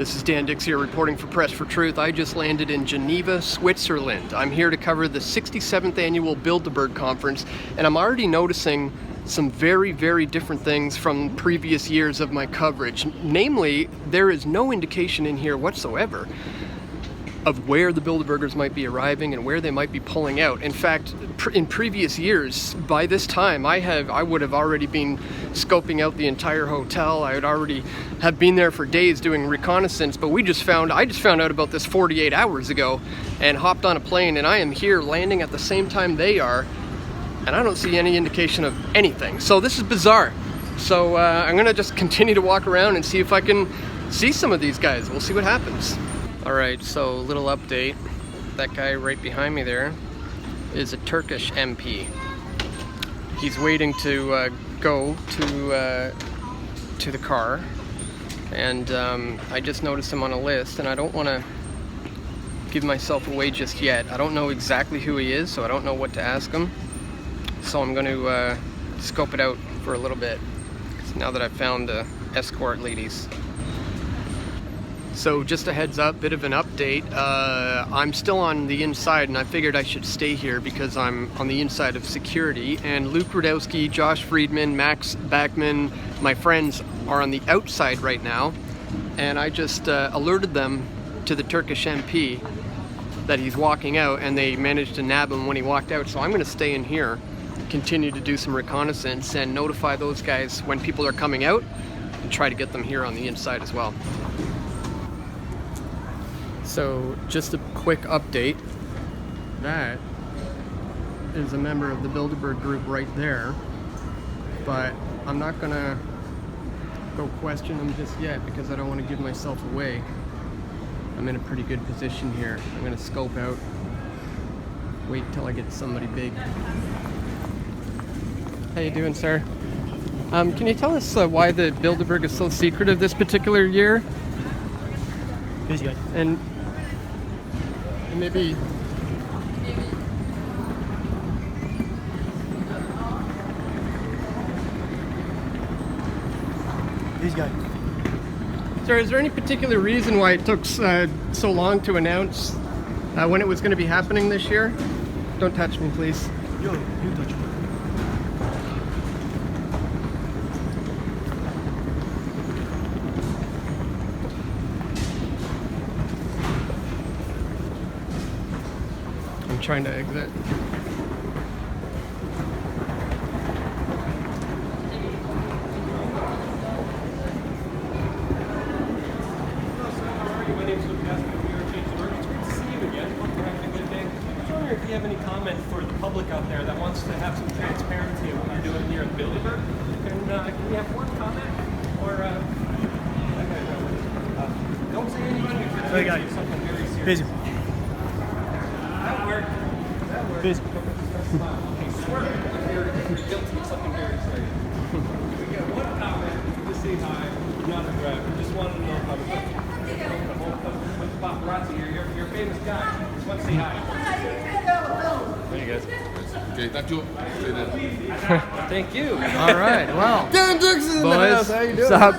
This is Dan Dix here reporting for Press for Truth. I just landed in Geneva, Switzerland. I'm here to cover the 67th annual Bilderberg conference, and I'm already noticing some very, very different things from previous years of my coverage. Namely, there is no indication in here whatsoever of where the Bilderbergers might be arriving and where they might be pulling out. In fact, in previous years, by this time, I would have already been scoping out the entire hotel. I would already have been there for days doing reconnaissance, but I just found out about this 48 hours ago and hopped on a plane, and I am here landing at the same time they are, and I don't see any indication of anything. So this is bizarre. So I'm gonna just continue to walk around and see if I can see some of these guys. We'll see what happens. Alright, so little update. That guy right behind me there is a Turkish MP. He's waiting to go to the car, and I just noticed him on a list, and I don't want to give myself away just yet. I don't know exactly who he is, so I don't know what to ask him. So I'm going to scope it out for a little bit, now that I've found the escort ladies. So just a heads up, bit of an update. I'm still on the inside, and I figured I should stay here because I'm on the inside of security. And Luke Rudkowski, Josh Friedman, Max Backman, my friends are on the outside right now. And I just alerted them to the Turkish MP that he's walking out, and they managed to nab him when he walked out. So I'm going to stay in here, continue to do some reconnaissance, and notify those guys when people are coming out, and try to get them here on the inside as well. So just a quick update. That is a member of the Bilderberg group right there, but I'm not gonna go question them just yet because I don't want to give myself away. I'm in a pretty good position here. I'm gonna scope out, wait till I get somebody big. How you doing, sir? Can you tell us why the Bilderberg is so secretive this particular year? Busy guy. And maybe This guy. Sir, is there any particular reason why it took so long to announce when it was going to be happening this year? Don't touch me, please. Yo, you touch me. I'm trying to exit. My name is Luke Rudkowski. We are Changing Work. It's great to see you again. Hope you're having a good day. I was wondering if you have any comment for the public out there that wants to have some transparency of what you're doing here at Bilderberg. Can we have one comment? Or don't say anything if you're doing something very serious. Busy. That worked. Busy. Okay, swear if you're guilty of something very serious. We get one comment. Just say hi. Not a grab. We just wanted to know how with paparazzi here. You're a famous guy. Just want to say hi. Hey guys. Okay, thank you. Thank you. All right, well. Dan Dix is in the Boys, house. How you doing? what's up?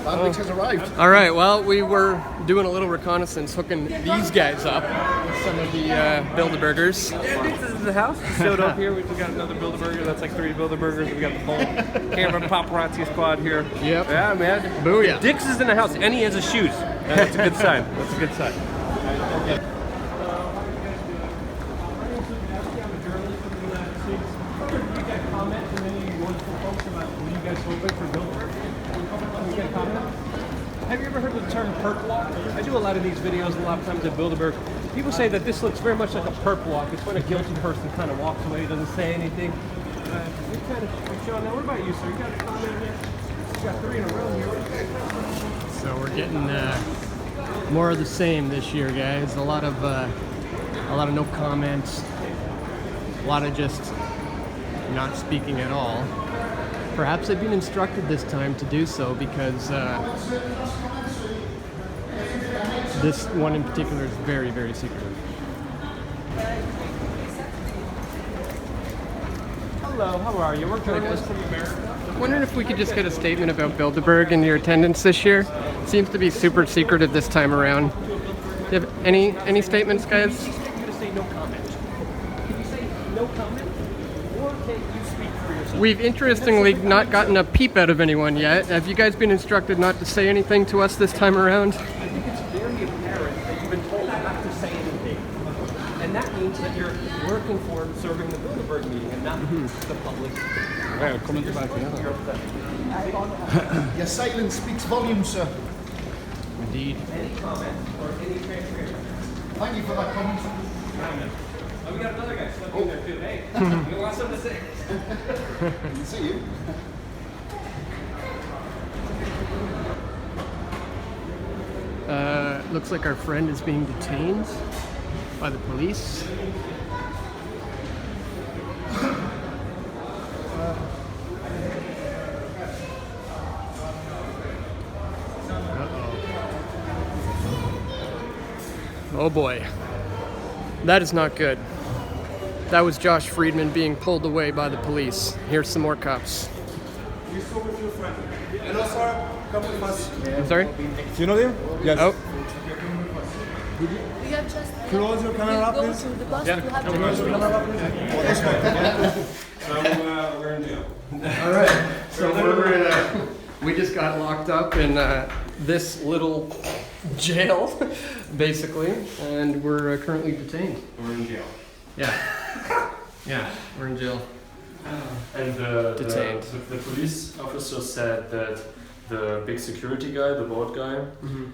Dan Dix has arrived. All right, well, we were doing a little reconnaissance, hooking these guys up, some of the Bilderbergers. This is the house. Showed up here. We got another Bilderberger. That's like 3 Bilderbergers. We got the whole camera paparazzi squad here. Yep. Yeah, man. Booyah. Dix is in the house, and he has his shoes. That's a good sign. That's a good sign. Have you ever heard the term perp walk? I do a lot of these videos a lot of times at Bilderberg. People say that this looks very much like a perp walk. It's when a guilty person kind of walks away, doesn't say anything. Sean, now what about you, sir? You got a comment here? You got 3 in a row here. So we're getting more of the same this year, guys. A lot of no comments, a lot of just not speaking at all. Perhaps I've been instructed this time to do so because this one in particular is very, very secretive. Hello, how are you? We're journalists from America. Wondering if we could just get a statement about Bilderberg and your attendance this year. Seems to be super secretive this time around. Do you have any statements, guys? I'm going to say no comment. Can you say no comment? Or can you speak for yourself? We've interestingly not gotten a peep out of anyone yet. Have you guys been instructed not to say anything to us this time around? I think it's very apparent that you've been told not to say anything. And that means that you're working for and serving the Bilderberg meeting and not the public. Ja, kom er erbij. Your silence speaks volumes, sir. Indeed. Any comment or any transcription? Thank you for that comment. Oh, we got another guy stuck in there too. Hey, you want something to say? I can see you. Looks like our friend is being detained by the police. Oh boy, that is not good. That was Josh Friedman being pulled away by the police. Here's some more cops. Hello, sir. Come with us. I'm sorry? You know them? Yes. Oh, We have just Close your camera up, go please. to the bus to have the Close your camera up, please. So we're in jail. all right. So we just got locked up in this little jail, basically, and we're currently detained. We're in jail. Yeah. Yeah, we're in jail. And Detained. the police officer said that the big security guy, the board guy,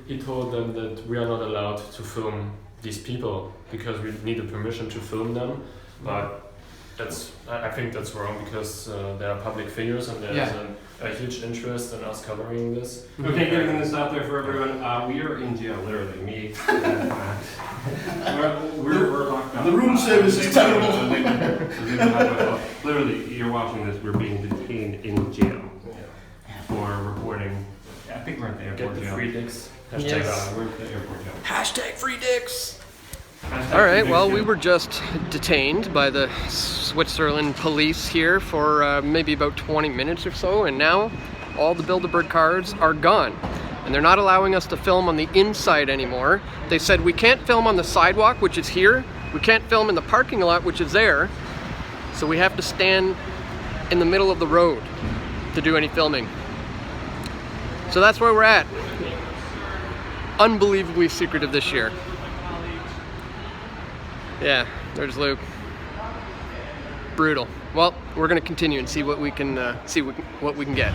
he told them that we are not allowed to film these people because we need a permission to film them. But I think that's wrong because they are public figures and there's a huge interest in us covering this. Okay, getting this out there for everyone. We are in jail, literally. Me. We're locked up. The room service is terrible. Literally, you're watching this. We're being detained in jail for reporting. I think we're at the Get airport the jail. free dicks. Yes. We're at the airport jail. Hashtag free dicks. Hashtag All right, free well, dicks we jail. were just detained by the Switzerland police here for maybe about 20 minutes or so, and now all the Bilderberg cars are gone. And they're not allowing us to film on the inside anymore. They said we can't film on the sidewalk, which is here. We can't film in the parking lot, which is there. So we have to stand in the middle of the road to do any filming. So that's where we're at. Unbelievably secretive this year. Yeah, there's Luke. Brutal. Well, we're gonna continue and see what we can what we can get.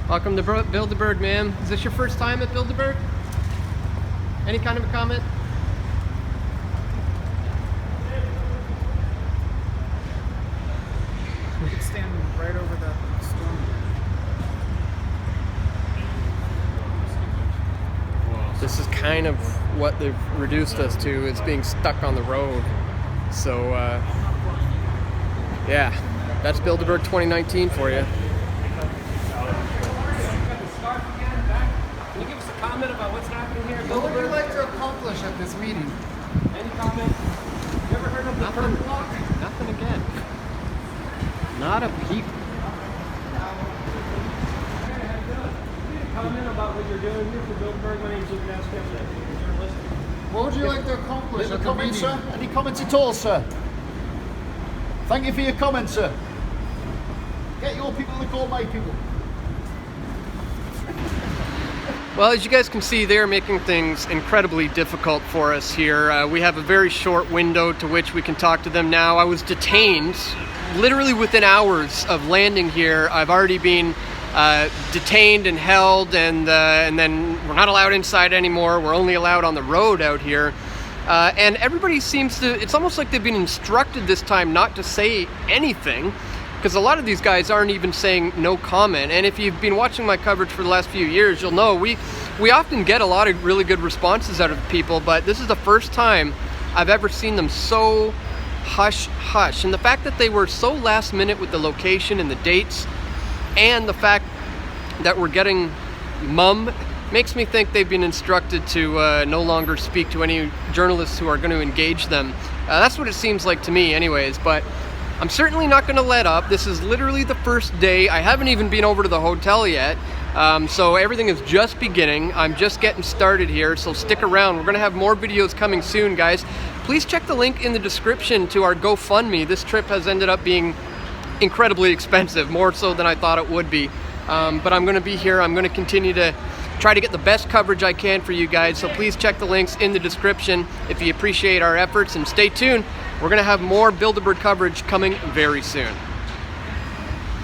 Welcome to Bilderberg, man. Is this your first time at Bilderberg? Any kind of a comment? We could stand right over the storm. This is kind of what they've reduced us to, is being stuck on the road. So, yeah, that's Bilderberg 2019 for you. Can you give us a comment about what's happening here? What would you like to accomplish at this meeting? Any comment? You ever heard of the perp block? Nothing again. Not a peep. Comment about what you're doing here for Bilderberg. My name's Luke Rudkowski. I'm a journalist. What would you like to accomplish Any at the comments, meeting? sir? Any comments at all, sir? Thank you for your comments, sir. Get your people to call my people. Well, as you guys can see, they're making things incredibly difficult for us here. We have a very short window to which we can talk to them now. I was detained literally within hours of landing here. I've already been detained and held, and then we're not allowed inside anymore. We're only allowed on the road out here. And everybody seems to, it's almost like they've been instructed this time not to say anything, because a lot of these guys aren't even saying no comment. And if you've been watching my coverage for the last few years, you'll know we often get a lot of really good responses out of people, but this is the first time I've ever seen them so hush. And the fact that they were so last minute with the location and the dates, and the fact that we're getting mum makes me think they've been instructed to no longer speak to any journalists who are going to engage them. That's what it seems like to me anyways, but I'm certainly not going to let up. This is literally the first day. I haven't even been over to the hotel yet, so everything is just beginning. I'm just getting started here, so stick around. We're going to have more videos coming soon, guys. Please check the link in the description to our GoFundMe. This trip has ended up being incredibly expensive, more so than I thought it would be. But I'm going to be here. I'm going to continue to try to get the best coverage I can for you guys, so please check the links in the description if you appreciate our efforts, and stay tuned. We're going to have more Bilderberg coverage coming very soon.